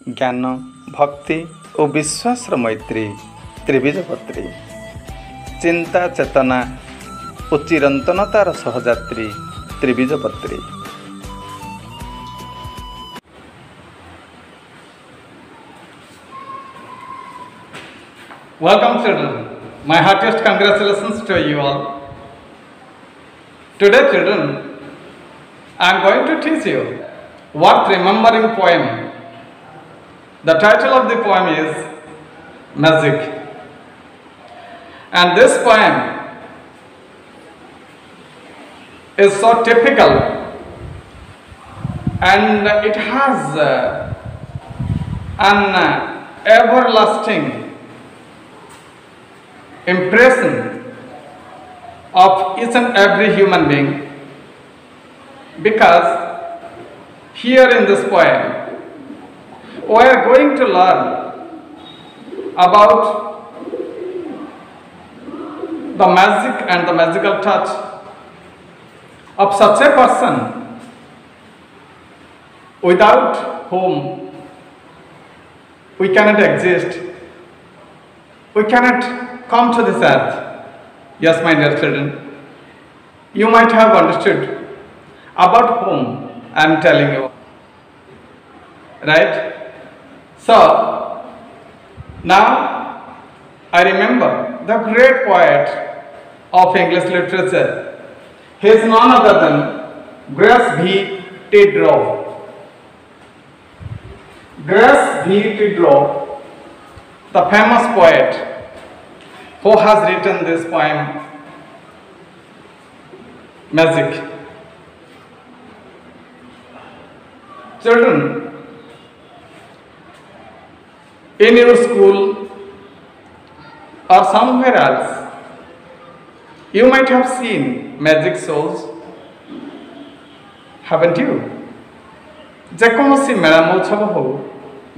ज्ञान भक्ति और विश्वास मैत्री त्रिबीजपत्री चिंता चेतना और चिरंतनतार सहयात्री त्रिबीजपत्री। Welcome children, my heartiest congratulations to you all. Today children, I am going to teach you worth remembering poem. The title of the poem is Magic. And this poem is so typical and it has an everlasting impression of each and every human being, because here in this poem we are going to learn about the magic and the magical touch of such a person without whom we cannot exist, we cannot come to this earth. Yes, my dear children, you might have understood about whom I am telling you, right? So, now I remember the great poet of English literature. He is none other than Grace V. Diderot. Grace V. Diderot, the famous poet who has written this poem, Magic. Children, in your school or somewhere else, you might have seen magic shows, haven't you? जेकोसी मेला महोत्सव हो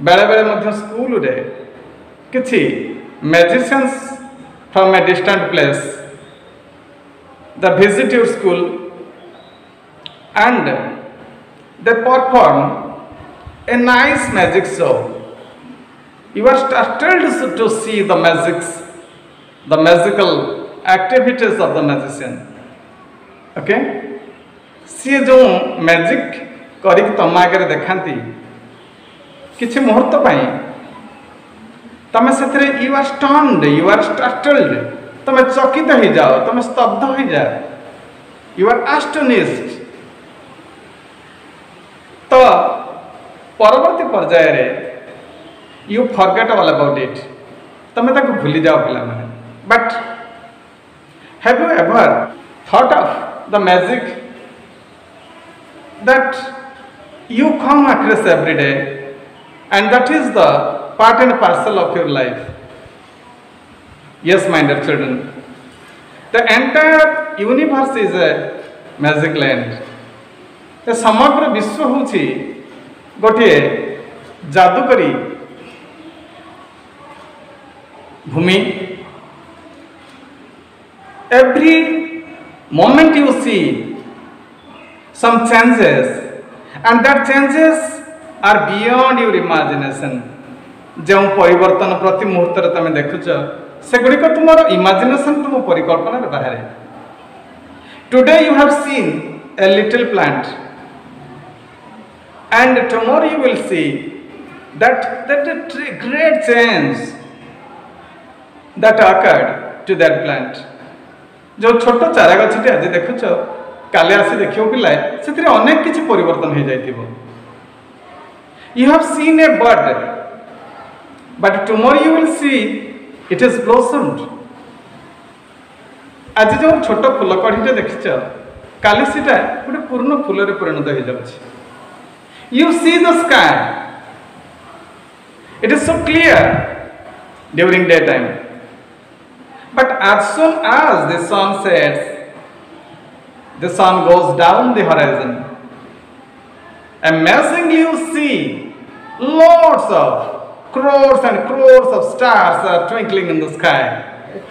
बेले बेले मध्य school रे किछि magicians from a distant place they visit your school and they perform a nice magic show. You are startled to see the magical activities of the magician. Okay? सी जो magic करिक तम आगे देखाती किछि मुहूर्त पाई तमें से you are stunned, you are startled, तमें चकित हो जाओ, तमें स्तब्ध हो जाओ, यू आर एस्टोनिश्ड। तो परवर्ती पर्याय रे you forget all about it, तमें ताको भूली जाओ पिला माने। But have you ever thought of the magic that you come across every day and that is the part and parcel of your life? Yes, my dear children, the entire universe is a magic land. The समग्र विश्व होछि गोटे जादूकरी भूमि. Every moment you see some changes and that changes are beyond your imagination. जो परिवर्तन प्रति मुहूर्त तुम देखुच से गुड़िक तुम इमेजिनेशन तुम परिकल्पना बाहर. Today you have seen a little plant and tomorrow you will see that a great change that occurred to that plant. जो छोटो चारा गछटे आज देखुच काले आसी देखियो पिलाय सेतिरे अनेक किछि परिवर्तन हो जाइतिबो. You have seen a bud but tomorrow you will see it is blossomed. आज जो छोटो फूल कढ़ीटे देखिछ काले सिटा गोटे पूर्ण फूल रे परिणत हो जाउछि. You see the sky, it is so clear during daytime, but as soon as the sun sets, the sun goes down the horizon. Amazingly you see lots of crores and crores of stars are twinkling in the sky.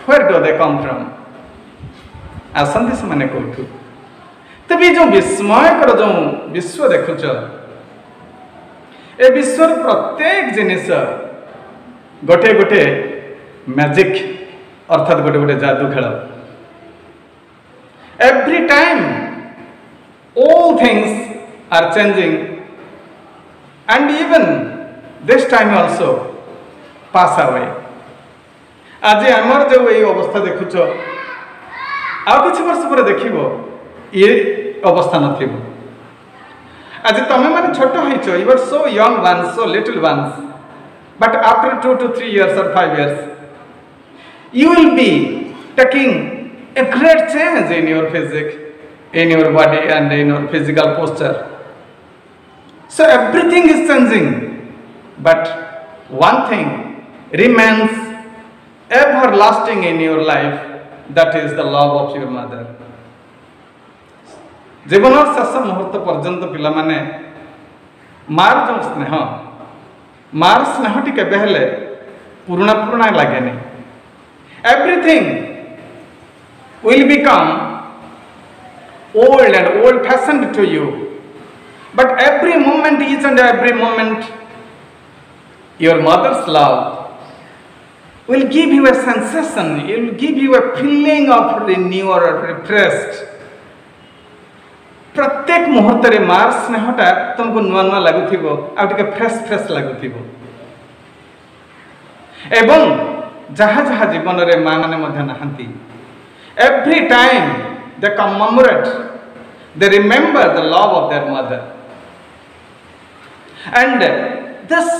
Where do they come from? आसंती से माने कोठु. तबे जो विस्मयकर जो विश्व देखुच ए विश्वर प्रत्येक जिनिस गोटे गोटे मैजिक अर्थात गोटे गोटे जादू खेल every time all things are changing and even this time also pass away आज आमर जो ये अवस्था देखुच आ किछ वर्ष पर देखिबो ये अवस्था नथिबो आज तमे माने छोट होइछ you are so young ones so little ones but after 2 to 3 years or 5 years you will be taking a great change in your physics, in your body and in your physical posture. So everything is changing, but one thing remains everlasting in your life, that is the love of your mother. जीवन शेष मुहूर्त पर्यंत पिला माने मार जो स्नेह मार स्नेह टी केबे हेले पुराना पुराना लागे नहीं. Everything will become old and old fashioned to you, but every moment, each and every moment, your mother's love will give you a sensation, it will give you a feeling of renewal or refreshed. प्रत्येक मुहूर्त रे मार स्नेहटा तुमको नुआ नुआ लगुथिबो आ टिके fresh fresh लगुथिबो एवं जहाँ जहाँ जीवन रे मां माने मध्य नहांती every time they commemorate, they remember the love of their mother, and this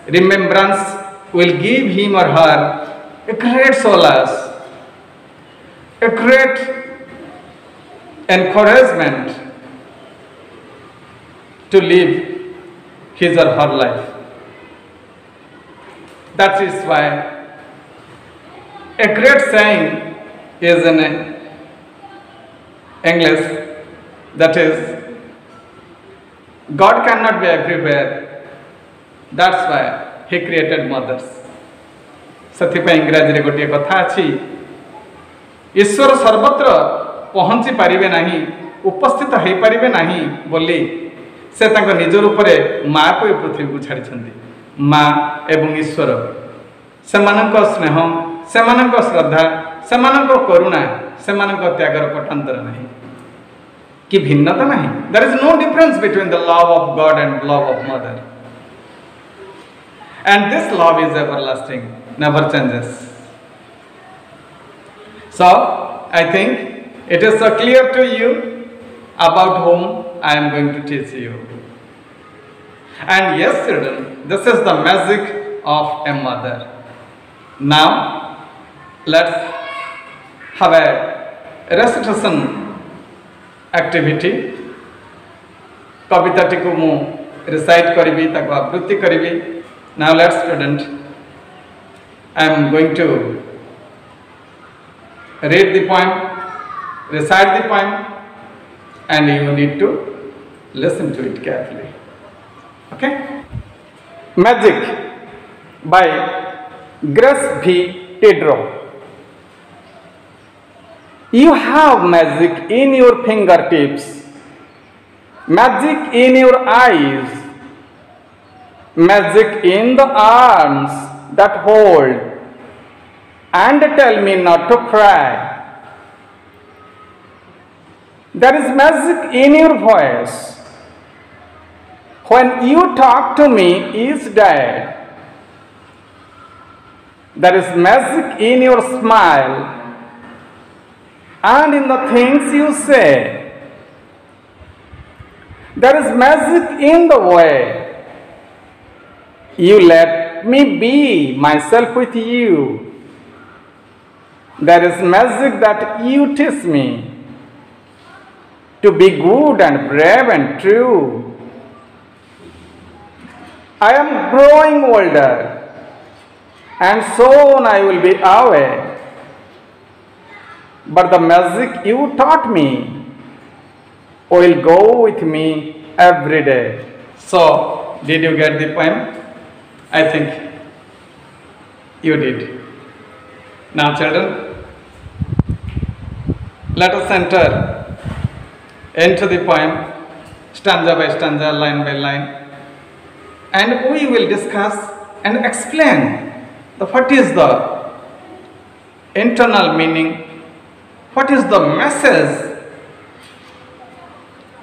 remembrance will give him or her a great solace, a great encouragement to live his or her life. That is why a great saying is in English, that is, God cannot be everywhere, that's why he created mothers. सथिपा इंग्रजी रे गोटे कथा अछि, ईश्वर सर्वत्र पहुंची पारिबे नाही, उपस्थित होई पारिबे नाही बोली से तांको निज रूप रे मां को पृथ्वी को छाड़ी छंदी. मां एवं ईश्वर सेमानक स्नेह, सेमानक श्रद्धा, सेमानक करुणा, सेमानक त्यागर पटांतर नहीं कि भिन्नता नहीं. There is no difference between the love of God and love of mother, and this love is everlasting, never changes. So I think it is so clear to you about whom I am going to teach you. And yes, children, this is the magic of a mother. Now let's have a recitation activity. Kavita T को मु recite करिबी ताको आवृत्ति करिबी. Now let's student, I am going to read the poem, recite the poem, and you need to listen to it carefully. Okay? Magic by Grace V. Tidrow. You have magic in your fingertips, magic in your eyes, magic in the arms that hold and tell me not to cry. There is magic in your voice when you talk to me each day. There is magic in your smile and in the things you say. There is magic in the way you let me be myself with you. There is magic that you teach me to be good and brave and true. I am growing older, and soon I will be away. But the magic you taught me will go with me every day. So, did you get the poem? I think you did. Now, children, let us enter into the poem stanza by stanza, line by line, and we will discuss and explain what is the internal meaning, what is the message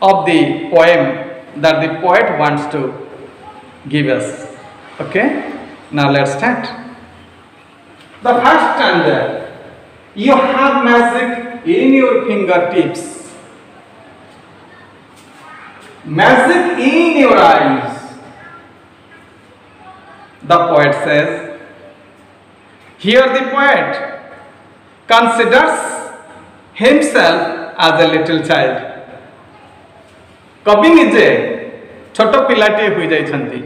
of the poem that the poet wants to give us. Okay, now let's start. The first stanza: you have magic in your fingertips, magic in your eyes. The poet says, here the poet considers himself as a little child. कवि निजे छोट पिलाटे हुई जाइछंती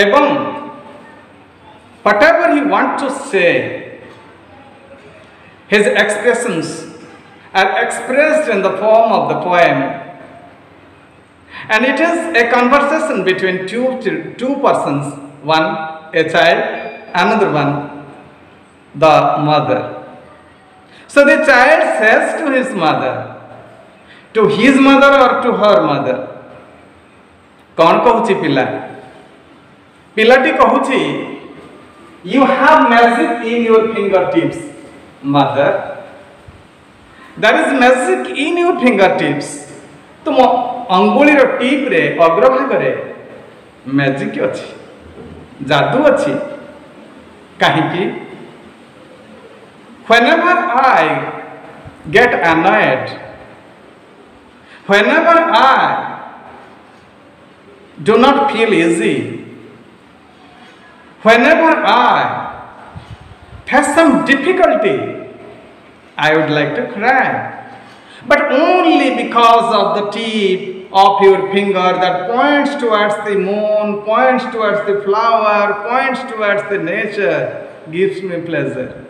एवं whatever he wants to say, his expressions are expressed in the form of the poem, and it is a conversation between two persons, one a child, another one the mother. So the child says to his mother, to his mother or to her mother, कौन कहूची पिला? पिलाटी कहूची, you have magic in your fingertips, mother. There is magic in your fingertips. तुम अंगुली रो टीप रे अग्रभाग रे magic अछि, जादू अछि. काहेकि whenever I get annoyed, whenever I do not feel easy, whenever I face some difficulty, I would like to cry. But only because of the tip of your finger that points towards the moon, points towards the flower, points towards the nature, gives me pleasure.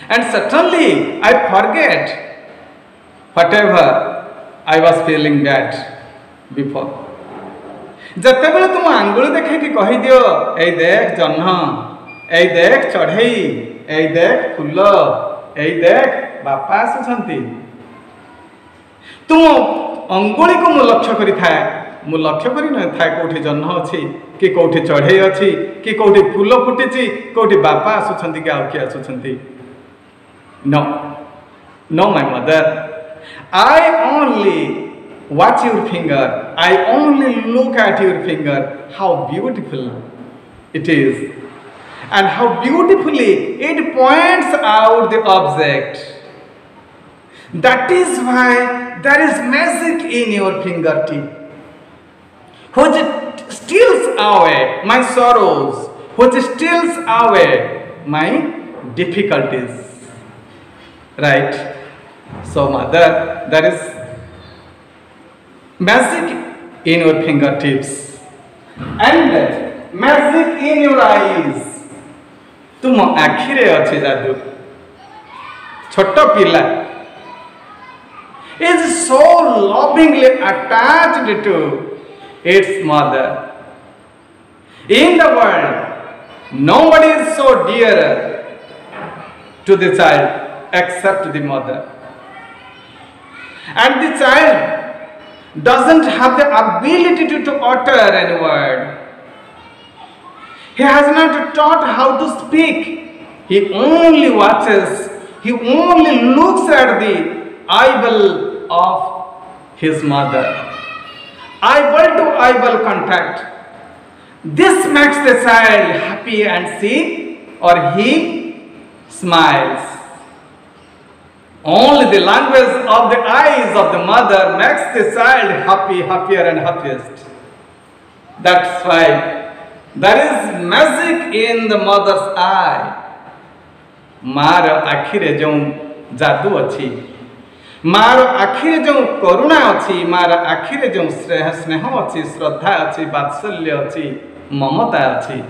And certainly I forget whatever I was feeling bad before. जते बेले तुम आंगुल देखे कि कहि दियो ए देख जन्ह, ए देख चढ़ई, ए देख फूल, ए देख बापा आसुछंती, तुम अंगुली को मु लक्ष्य करि थाए, मु लक्ष्य करि न थाए कोठी जन्ह अछि कि कोठी चढ़ई अछि कि कोठी फूल फुटिछि, कोठी बापा आसुछंती कि आउ कि आसुछंती. No, no, my mother. I only watch your finger. I only look at your finger. How beautiful it is, and how beautifully it points out the object. That is why there is magic in your fingertip, which steals away my sorrows, which steals away my difficulties. Right? So, mother, there is magic in your fingertips and magic in your eyes. तुम आखिरे अच्छे जादू. छोटो पिला is so lovingly attached to its mother. In the world, nobody is so dear to the child except the mother. And the child doesn't have the ability to utter any word. He has not taught how to speak. He only watches, he only looks at the eyeball of his mother. Eyeball to eyeball contact. This makes the child happy and see, or he smiles. Only the language of the eyes of the mother makes the child happy, happier and happiest. That's why there is magic in the mother's eye. मार आखिरे जो जादू अच्छी, मार आखिरे जो करुणा अच्छी, मार आखिरे जो स्नेह अच्छी, श्रद्धा अच्छी, वात्सल्य अच्छी, ममता अच्छी,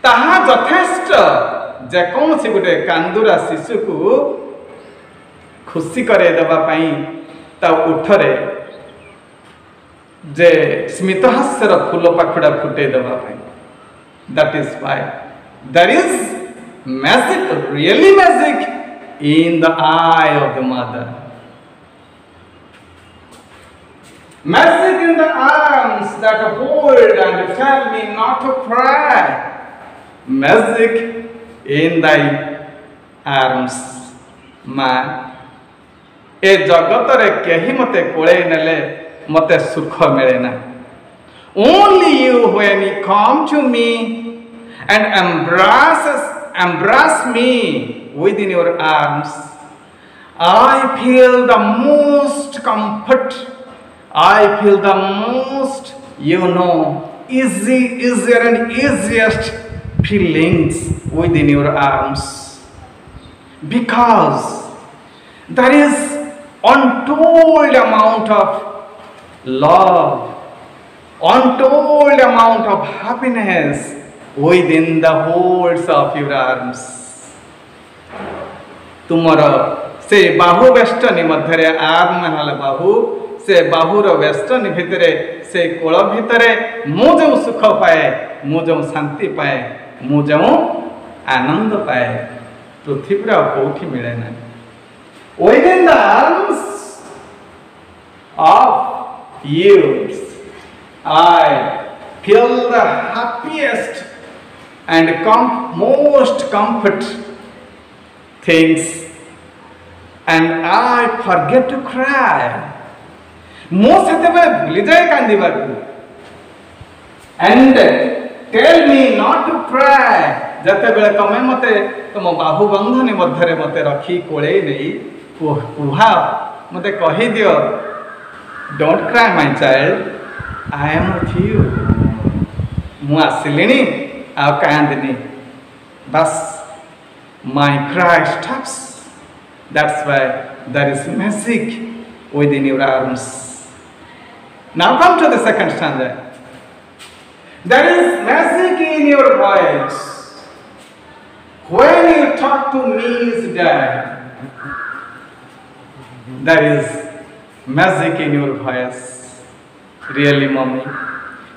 ताहा यथेष्ट जेकोसी गोटे कांदुरा शिशु को खुशी करे देबा पई ता उठरे जे स्मितहास्यर फूल पाखुड़ा फुटे देबा पई. That is why there is magic, really magic, in the eye of the mother. Magic in the arms that hold and tell me not to cry. Magic in thy arms, ମା ଏ ଜଗତରେ କେହି ମୋତେ କୋଳେଇ ନେଲେ ମୋତେ ସୁଖ ମିଳେ ନା। Only you, when you come to me and embrace me within your arms, I feel the most comfort. I feel the most, easier and easiest feelings within your arms. Because there is untold amount of love, untold amount of happiness within the holds of your arms. तुमर से बाहु वेष्टनी मध्य arm है बाहु से बाहुर वेष्टनी भितर से कोल भितर मु जो सुख पाए, मु जो शांति पाए, मु जो आनंद पाए पृथ्वी कौटी मिले ना। Within the arms of yours, I feel the happiest and most comfort things, and I forget to cry. मो सेते भूली जाए कांदिबा को, and tell me not to cry. जते बेले तमे मते तुम बाहु बंधनी मध्यरे मते रखी कोळे नहीं कुहा मते कहि दियो, don't cry my child, I am with you. मु आसिलिनी आ कांदिनी बस my cry stops. That's why there is magic within your arms. Now come to the second stanza. There is magic in your voice. When you talk to me is dead. There is magic in your voice. Really, mommy.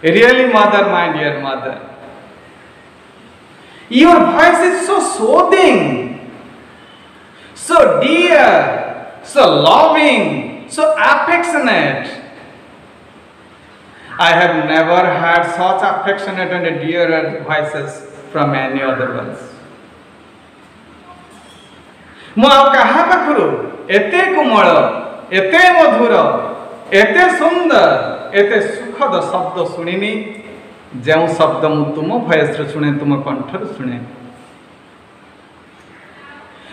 Really, mother, my dear mother. Your voice is so soothing, so dear, so loving, so affectionate. I have never heard such affectionate and dearer voices from any other ones. मु कहा पाखु एते कोमल, एते मधुर, एते सुंदर, एते सुखद शब्द शुणिनी जो शब्द मु तुम भयस शुणे, तुम कंठर शुणे।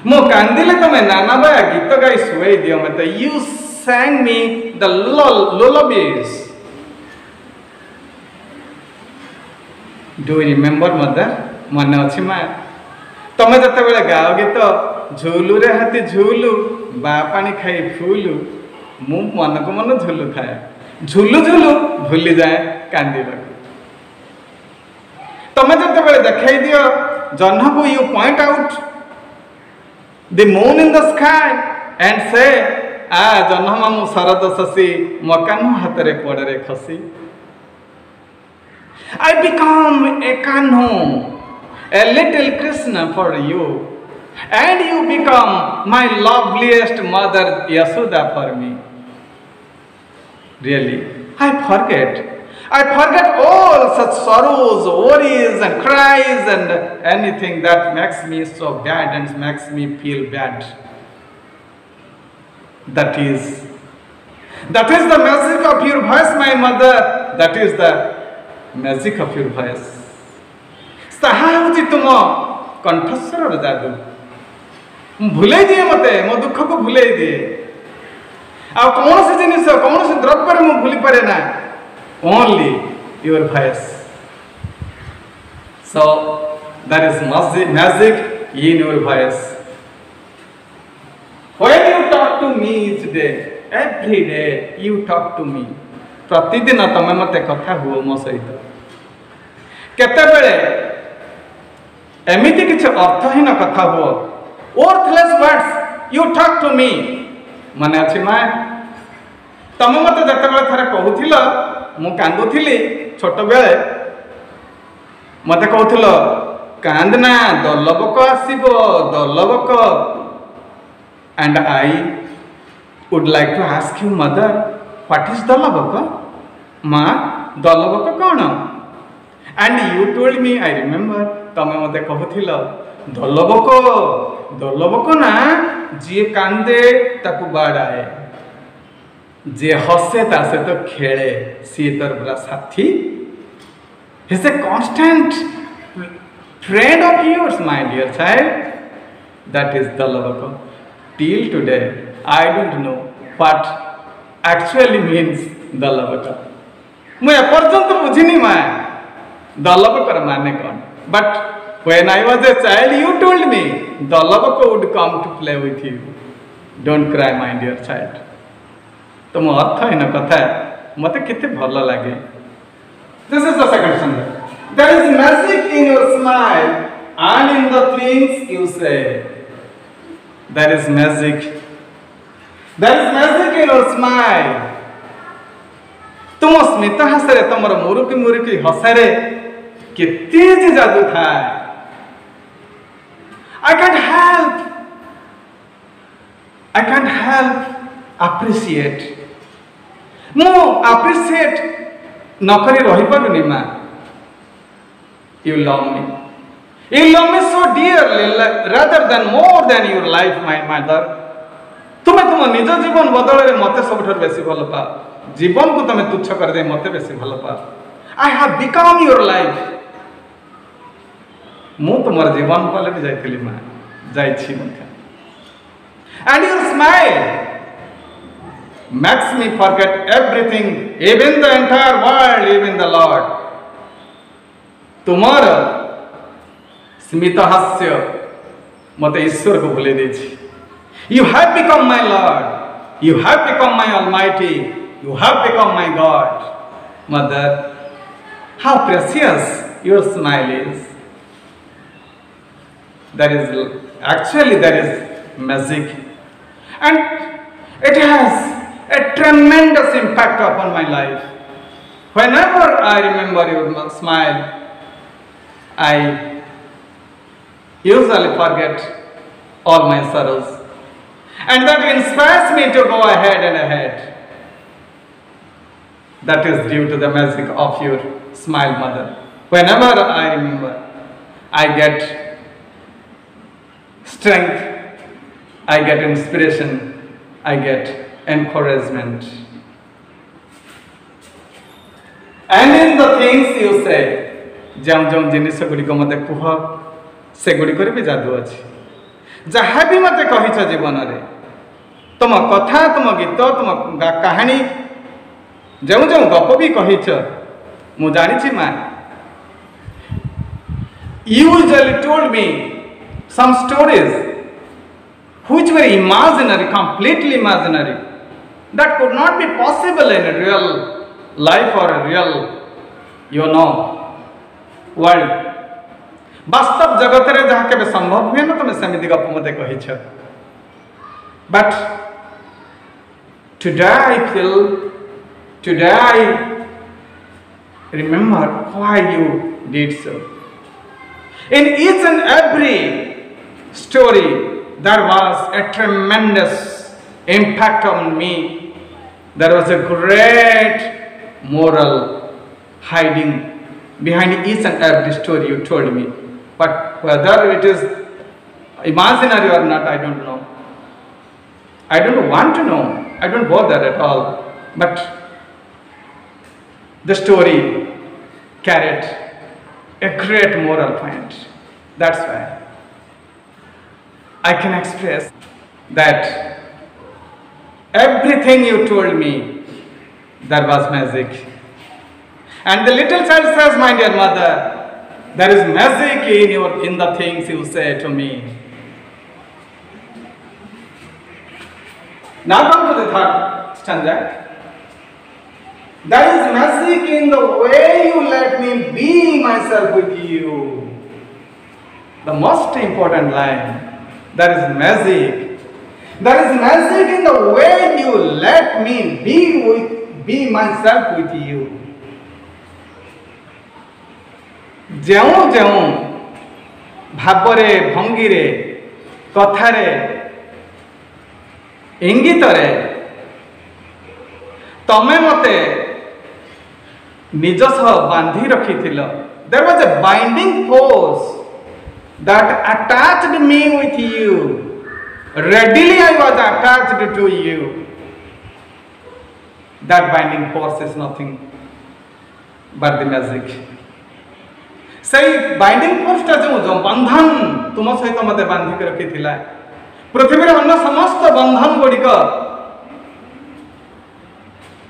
मु कांदिले तमे नाना बाया गीत गाई सुई दियो मते। You sang me the lullabies. Do you remember mother? मन अच्छी माँ तमे जते बेले गाओ गीत झूलू रे हाथी झूलू बा पानी खाई फूलू, मु मन को मन झूलू खाए, झूलू झूलू भूली जाए कांदिबा। तमे जते बेले देखाई दियो जह्न को, you point out the moon in the sky and से आ जह्न मामू शरद शशि मकानु हाथ रे पड़े रे खसी। I become a Kanu, a little Krishna for you, and you become my loveliest mother Yashoda for me. Really, I forget all such sorrows, worries and cries and anything that makes me so bad and makes me feel bad. That is the magic of your voice, my mother. That is the magic of your voice. Saha होची तुम कंठस्वर जादू भूले दिए मते, मो दुख को भूले दिए। आ कौन से जिनिस कौन से द्रव्य मु भूली पारे ना, only your voice. So there is magic in your voice. When you talk to me each day, every day you talk to me. प्रतिदिन तमे मते कथा हुओ मो सहित। केते बेले एमिति किछ अर्थहीन कथा हुओ, worthless words you talk to me. माने अछि मां तमे मते जते बेले थरे कहूथिलो मु कांदुथिली छोट बेले, मते कहूथिलो कांदना दलबक आसीबो दलबक। And I would like to ask you mother, What is Dalabaka? Ma, Dalabaka kona? And you told me, I remember, तमे मते कहथिलो दलबको ना जे कांदे ताकू बाड़ाए, जे हसे ता से तो खेले, सी तोर बड़ा साथी. He is a constant friend of yours, my dear child. That is Dalabaka. Till today, I don't know what actually means Dalabaka. मैं पर्यंत बुझिनी मां Dalabaka माने कौन. But when I was a child, you told me Dalabaka would come to play with you. Don't cry, my dear child. तो मो अर्थ इन कथा मते केते भलो लागे. This is the second sentence. There is magic in your smile and in the things you say. There is magic. There is magic in your smile. तुम स्मित हसरे तुमर मुरुकी हसरे कितनी जादू था. I can't help appreciate. मु appreciate नकरी रही पारुनी मां. You love me. You love me so dearly, rather than more than your life, my mother. तुम्हें तुम निज जीवन बदल में मते सबठार बेसी भल पा. जीवन को तुम्हें तुच्छ कर दे मते बेसी भल पा. I have become your life. मु तुमर जीवन पले भी जाइथिली मां. जाइछि मते. And your smile makes me forget everything, even the entire world, even the Lord. तुमर स्मित हास्य मते ईश्वर को भूले देछि. You have become my Lord. You have become my Almighty. You have become my God. Mother, how precious your smile is. There is magic, and it has a tremendous impact upon my life. Whenever I remember your smile, I usually forget all my sorrows, and that inspires me to go ahead and ahead. That is due to the magic of your smile, mother. Whenever I remember, I get strength, I get inspiration, I get encouragement. And in the things you say, जम जिनिस गुड़ी को मते कुह से गुड़ी करे भी जादू अछि. जहाँ भी मते कहिछ जीवन रे, तुम कथा, तुम गीत, तुम कहानी, जो गप भी कहिछ, मु जानि छी मां. You usually told me some stories which were imaginary, completely imaginary, that could not be possible in a real life or a real, world. वास्तव जगत रे जहाँ के संभव हुए ना तुम्हें समिति गप मते कहिछ. But today I remember why you did so. In each and every story there was a tremendous impact on me. There was a great moral hiding behind each and every story you told me. But whether it is imaginary or not, I don't know. I don't want to know. I don't bother at all. But the story carried a great moral point. That's why I can express that everything you told me, there was magic. And the little child says, my dear mother, there is magic in the things you say to me. Now come to the third stanza. There is magic in the way you let me be myself with you. The most important line. There is magic. There is magic in the way you let me be myself with you. ଯେଉଁ ଭାବରେ ଭଙ୍ଗୀରେ କଥାରେ ଇଙ୍ଗିତରେ तमे मते निज सह बांधी रखिथिल. There was a binding force that attached me with you. Readily I was attached to you. That binding force is nothing but the magic. Say binding force टा जो बंधन तुम सहित मते बांधिक रखिथिला. पृथ्वी रे अन्य समस्त बंधन गुड़िक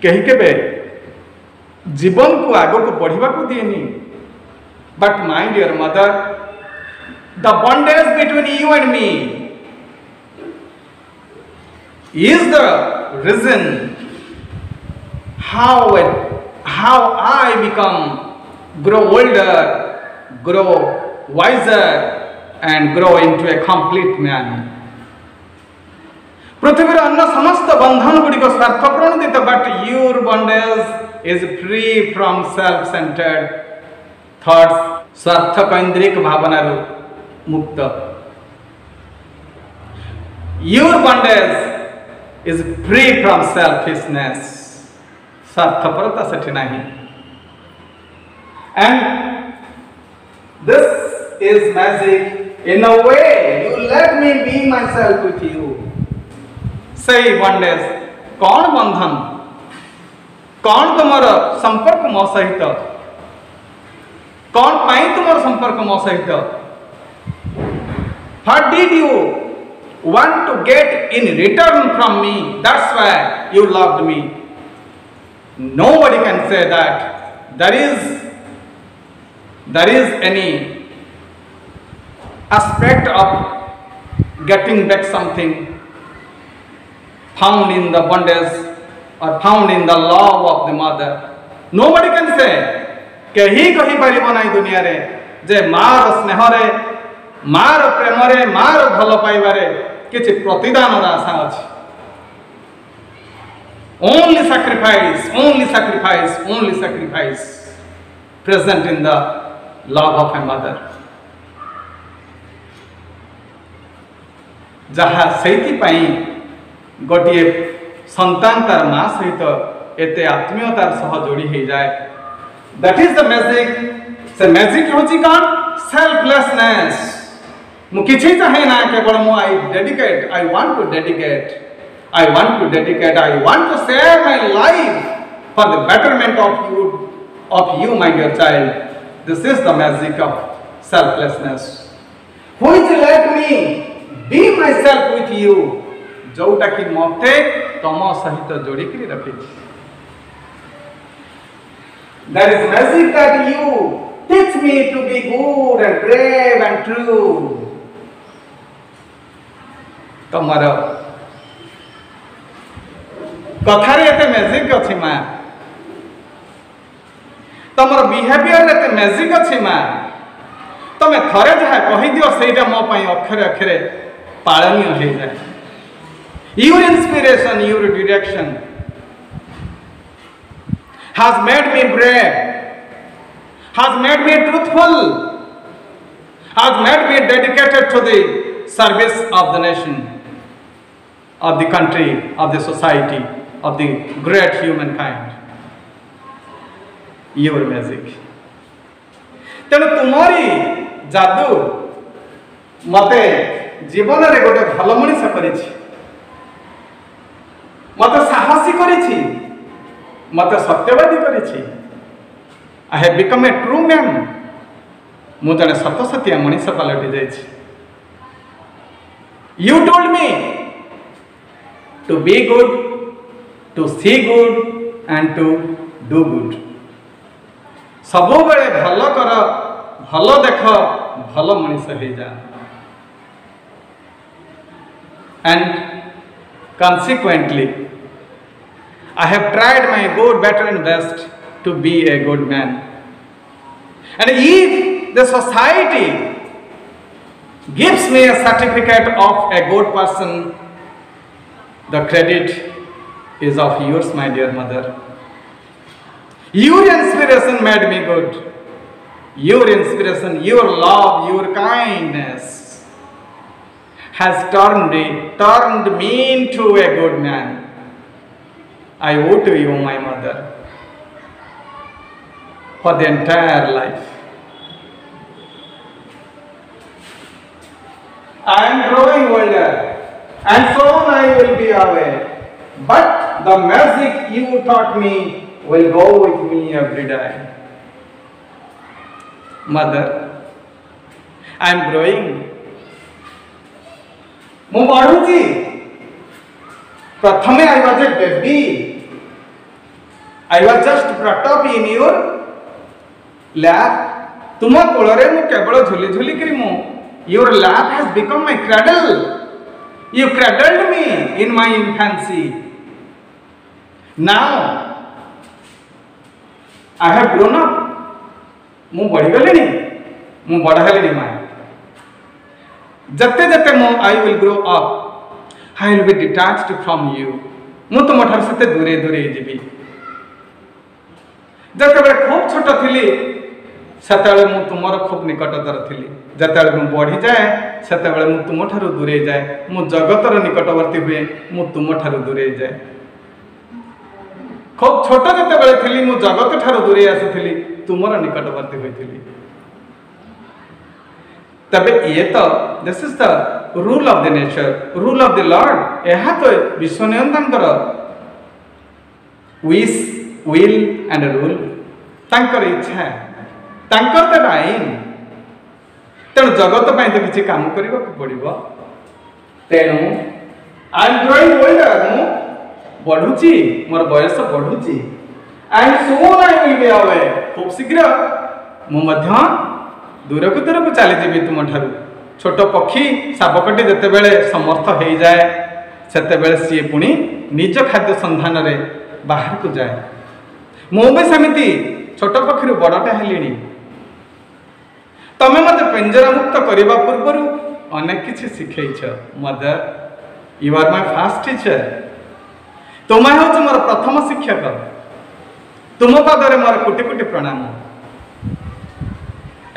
कहीं केबे जीवन को आगो को बढ़िबा को दिएनी. But my dear mother, the bondage between you and me is the reason how I grow older, grow wiser, and grow into a complete man. पृथ्वी अन्य समस्त बंधन गुड़िक स्वार्थ प्रणोदित, but your bondage is free from self-centered thoughts, स्वार्थ केंद्रिक भावनारू मुक्त. Your bondage is free from selfishness, स्वार्थपरता सेठी नहीं. And this is magic. In a way, you let me be myself with you. Say bondage, कौन बंधन, कौन तुमर संपर्क मो सहित, कौन पाई तुमर संपर्क मो सहित. What did you want to get in return from me? That's why you loved me. Nobody can say that there is any aspect of getting back something found in the bondage or found in the love of the mother. Nobody can say, कहीं कहीं परिबो नहीं दुनिया रे जे मार स्नेह रे, मार प्रेम रे, मार भल पाइबारे किछि प्रतिदान आशा अछि. Only sacrifice, only sacrifice, only sacrifice present in the love of a mother. जहाँ सेति पाई गोटे संतान तार माँ सहित एते आत्मीयतार सह जोड़ी हो जाए. That is the magic. से मैजिक होची कौन? सेल्फलेसनेस. मु किछि चाहे ना केवल मु I want to dedicate, I want to save my life for the betterment of you, my dear child. This is the magic of selflessness, which let me be myself with you. जोटा कि मते तम सहित जोड़ी करी रखी. There is magic that you teach me to be good and brave and true. तमर कथारे एते मैजिक अछि मां, तमर बिहेवियर एते मैजिक अछि मां. तमे थरे जहा कहि दियो सेटा मो पई अक्षरे अक्षरे पालनीय हो जाए. Your inspiration, your direction has made me brave, has made me truthful, has made me dedicated to the service of the nation, of the country, of the society, of the great humankind. Your magic. तेणु तुम्हारी जादू मते जीवन रे गोटे भल मनीष करिछि, मते साहसी करिछि, मते सत्यवादी करिछि. I have become a true man. मु जने सत्य सत्य मनीष पलटि जाइछि. You told me to be good, to see good and to do good. सबो बेले भल कर, भल देख, भल मनीष हो जा. And consequently, I have tried my good, better and best to be a good man. And if the society gives me a certificate of a good person, the credit is of yours, my dear mother. Your inspiration made me good. Your inspiration, your love, your kindness has turned me into a good man. I owe to you, my mother, for the entire life. I am growing older, and soon I will be away. But the magic you taught me will go with me every day. Mother, I am growing. ମୁଁ ବଢୁଛି। ପ୍ରଥମେ I was a baby. I was just brought up in your lap. ତୁମ କୋଳରେ ମୁଁ କେବଳ ଝୁଲି ଝୁଲି କରି ମୁଁ your lap has become my cradle. You cradled me in my infancy. Now I have grown up. ମୁଁ ବଢ଼ିଗଲିଣି, ମୁଁ ବଡ଼ ହେଲିଣି ମା। जते जते मो I will grow up, I will be detached from you. ମୁଁ ତୁମଠାରୁ ସେତେ ଦୂରେ ଦୂରେ ଯିବି। ଯେତେବେଳେ ଖୁବ୍ ଛୋଟ ଥିଲି ସେତେବେଳେ ମୁଁ ତୁମର ଖୁବ୍ ନିକଟତର ଥିଲି। ଯେତେବେଳେ ମୁଁ ବଢ଼ିଯାଏ ସେତେବେଳେ ମୁଁ ତୁମଠାରୁ ଦୂରେଇ ଯାଏ। ମୁଁ ଜଗତର ନିକଟବର୍ତ୍ତୀ ହୁଏ, ମୁଁ ତୁମଠାରୁ ଦୂରେଇ ଯାଏ। ଖୁବ୍ ଛୋଟ ଯେତେବେଳେ ଥିଲି ମୁଁ ଜଗତଠାରୁ ଦୂରେଇ ଆସିଥିଲି, ତୁମର ନିକଟବର୍ତ୍ତୀ ହୋଇଥିଲି। तबे ये तो this is the rule of the nature, rule of the Lord. यह तो विश्वनियंतांकर विश विल एंड रूल, तांकर इच्छा, तांकर तो आईन। तेणु जगत पाई तो किसी काम करने को पड़ो। तेणु आई एम ग्रोइंग ओल्डर, मु बढ़ुची, मोर बयस बढ़ुची। And soon I will be away, खूब शीघ्र मु दूरक दूरक चली जी तुम ठारू। छोट पक्षी शावकटी जितेबले समर्थ हो जाए सेतेबेले सी पुणी निज खाद्य संधान रे बाहर को जाए। मु भी सेमिति छोट पक्षी बड़टा हेलिनी। तमे मते पिंजरा मुक्त करबा पूर्व अनेक किछि शिखैछ। Mother, you are my first teacher. तुम हो मोर प्रथम शिक्षक। तुम पादरे मोर कोटि कोटि प्रणाम।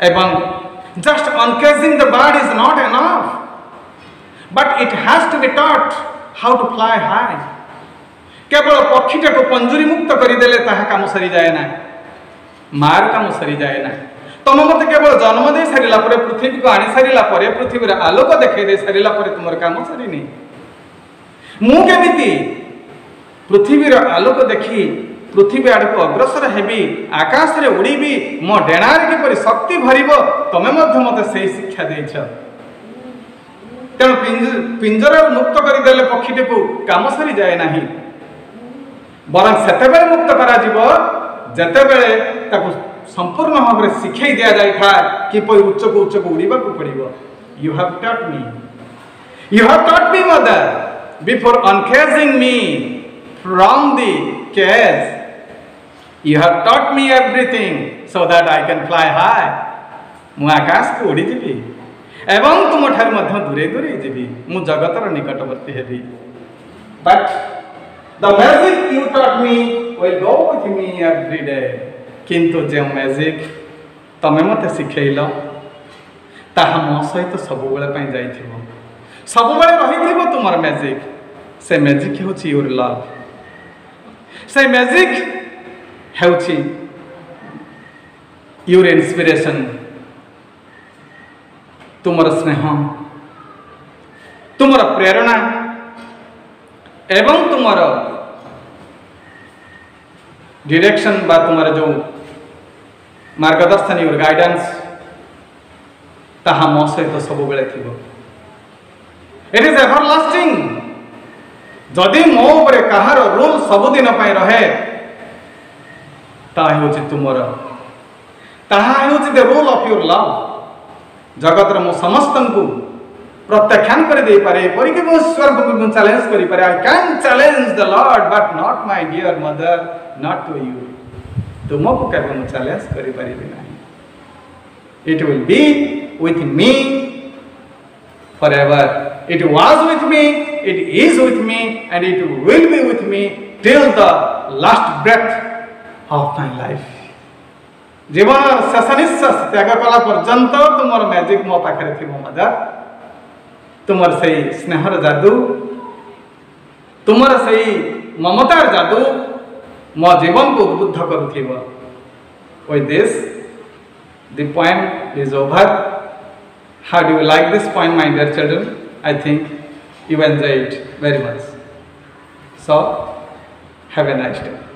एवं just uncaging the bird is not enough, but it has to be taught how to fly high. केवल पक्षीटा को पंजुरी मुक्त करदेले ताहा काम सरी जाए ना, मार काम सरी जाए ना। तुम मत केवल जन्म दे सारिला परे, पृथ्वी को आनी सारिला परे, पृथ्वी आलोक देखाई दे सारिला परे तुमर काम सरीनी। मु केमिति पृथ्वी आलोक देखी पृथ्वी आड़ को अग्रसर हेबी, आकाश रे उड़ीबी, मो डेणार किपरि शक्ति भरिबो, तमे मध्य मते सेही शिक्षा देछ। तेणु पिंजरा मुक्त करदेले पक्षीटे को काम सरी जाए नाही, बरं सेतेबेले मुक्त करा जीवो जेतेबेले ताकु संपूर्ण भाव में शिखाई दिया जाए किपरि उच्च को उड़ीबा को पड़िबो। You have taught me, you have taught me mother, before uncaging me from the cage. You have taught me everything so that I can fly high. मु आकाश को उड़ी जीवी एवं तुम ठार मध्य दूरे दूरे जीवी, मु जगतर निकटवर्ती heavy. But the magic you taught me will go with me every day. किंतु जो मैजिक तमे मते शिखैल ताहा मो सहित सबुबेले पई जाइथिबो, सबुबेले रहिथिबो तुमर मैजिक। से मैजिक होछि योर लव, से मैजिक हेउछि योर इंस्पिरेशन, तुमर स्नेह, तुमर प्रेरणा एवं तुमर डायरेक्शन बा तुमर जो मार्गदर्शन, योर गाइडेंस, ताहा मो सहित सब बेले थिबो। It is everlasting. जदि मो उपरे कहार रूल सबुदिन पई रहे ताहा होछि तुमर, ताहा होछि the rule of your love. जगत रो समस्तन को प्रत्याख्यान कर दे पारे, परिके मो ईश्वर को चैलेंज करि पारे। I can challenge the lord but not my dear mother, not to you. तुमको केवल मो चैलेंज करि पारिबे नाही। It will be with me forever. It was with me, it is with me, and it will be with me till the last breath of my life. जीवन शेष निश्वास त्याग कला पर्यंत तुमर मैजिक मो पाखरे थिबो मदर। तुमर सही स्नेहर जादू, तुमर सही ममतार जादू मो जीवन को उद्बुद्ध करुथिबो। With this, the poem is over. How do you like this poem, my dear children? I think you enjoy it very much. So, have a nice day.